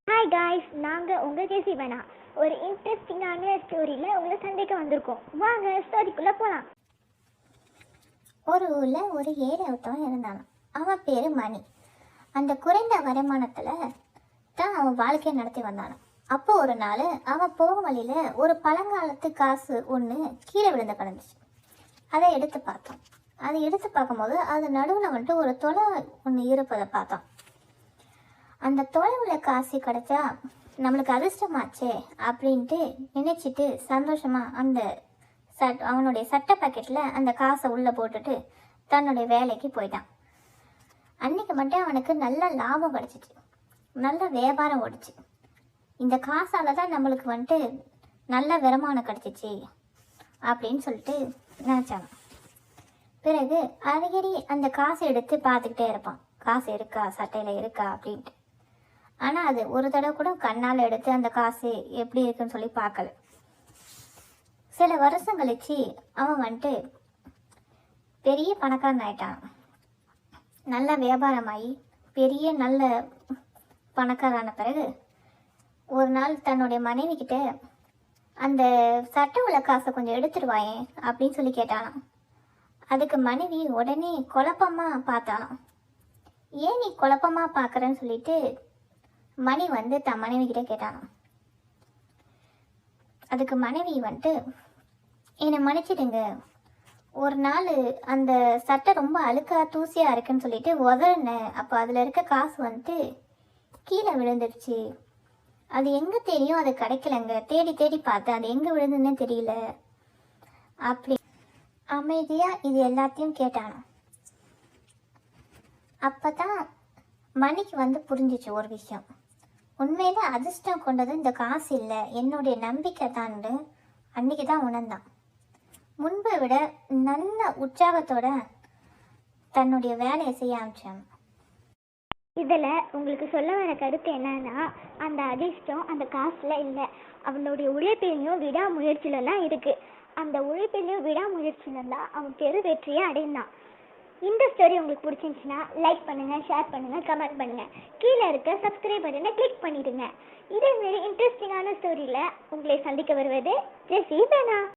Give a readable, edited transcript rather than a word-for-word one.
Hi guys, நாங்கள் உங்கள் ஜெசி வேணா ஒரு இன்ட்ரெஸ்டிங்கான ஸ்டோரியில் உங்களை சந்திக்க வந்திருக்கோம். வாங்க ஸ்டோரிக்குள்ளே போகலாம். ஒரு ஊரில் ஒரு ஏழை ஒருத்தவன் இருந்தான். அவன் பேர் மணி. அந்த குறைந்த வருமானத்தில் தான் அவன் வாழ்க்கையை நடத்தி வந்தான். அப்போ ஒரு நாள் அவன் போகும் வழியில் ஒரு பழங்காலத்து காசு ஒன்று கீழே விழுந்து கிடந்துச்சு. அதை எடுத்து பார்த்தான். அதை எடுத்து பார்க்கும்போது அது நடுவில் வந்துட்டு ஒரு தொலை ஒன்று இருப்பதை பார்த்தான். அந்த தொலைவில் காசு கிடைச்சா நம்மளுக்கு அதிர்ஷ்டமாச்சே அப்படின்ட்டு நினைச்சிட்டு சந்தோஷமாக அந்த அவனுடைய சட்டை பாக்கெட்டில் அந்த காசை உள்ளே போட்டுட்டு தன்னுடைய வேலைக்கு போயிட்டான். அன்னைக்கு மட்டும் அவனுக்கு நல்ல லாபம் கிடச்சிச்சு, நல்ல வியாபாரம் ஓடிச்சு. இந்த காசால் தான் நம்மளுக்கு வந்துட்டு நல்ல வருமானம் கிடச்சிச்சு அப்படின்னு சொல்லிட்டு நினச்சாங்க. பிறகு அடிக்கடி அந்த காசை எடுத்து பார்த்துக்கிட்டே இருப்பான், காசு இருக்கா, சட்டையில் இருக்கா அப்படின்ட்டு. ஆனால் அது ஒரு தடவை கூட கண்ணால் எடுத்து அந்த காசு எப்படி இருக்குன்னு சொல்லி பார்க்கல. சில வருஷம் கழிச்சு அவன் வந்துட்டு பெரிய பணக்காரன் ஆயிட்டான். நல்ல வியாபாரமாகி பெரிய நல்ல பணக்காரான பிறகு ஒரு நாள் தன்னுடைய மனைவி கிட்ட அந்த சட்டை உள்ள காசை கொஞ்சம் எடுத்துடுவாயேன் அப்படின்னு சொல்லி கேட்டானாம். அதுக்கு மனைவி உடனே குழப்பமாக பார்த்தானாம். ஏன் நீ குழப்பமாக பார்க்குறேன்னு சொல்லிட்டு மணி வந்து தன் மனைவி கிட்ட கேட்டானாம். அதுக்கு மனைவி வந்துட்டு, என்னை மன்னிச்சிடுங்க, ஒரு நாள் அந்த சட்டை ரொம்ப அழுக்கா தூசியாக இருக்குன்னு சொல்லிட்டு உதறினேன். அப்போ அதில் இருக்க காசு வந்துட்டு கீழே விழுந்துடுச்சு. அது எங்கே தெரியும், அது கிடைக்கலங்க, தேடி தேடி பார்த்தேன், அது எங்கே விழுந்துன்னே தெரியல அப்படி அமைதியாக இது எல்லாத்தையும் கேட்டானாம். அப்போ தான் மணிக்கு வந்து புரிஞ்சிச்சு ஒரு விஷயம். உண்மையில அதிர்ஷ்டம் கொண்டது இந்த காசு இல்லை, என்னுடைய நம்பிக்கை தான் அன்னைக்கு தான் உணர்ந்தான். முன்பை விட நல்ல உற்சாகத்தோட தன்னுடைய வேலையை செய்ய ஆரம்பிச்சான். இதில் உங்களுக்கு சொல்ல வர கருத்து என்னன்னா, அந்த அதிர்ஷ்டம் அந்த காசில் இல்லை, அவனுடைய உழைப்பிலையும் விடாமுயற்சியிலலாம் இருக்குது. அந்த உழைப்பிலையும் விடாமுயற்சியில தான் அவன் பெரு வெற்றியை அடைந்தான். இந்த ஸ்டோரி உங்களுக்கு பிடிச்சிருந்துச்சுன்னா லைக் பண்ணுங்கள், ஷேர் பண்ணுங்கள், கமெண்ட் பண்ணுங்கள். கீழே இருக்க சப்ஸ்கிரைப் பட்டனை கிளிக் பண்ணிடுங்க. இதேமாரி இன்ட்ரெஸ்டிங்கான ஸ்டோரியில் உங்களை சந்திக்க வருவது ஜெசி வேணா.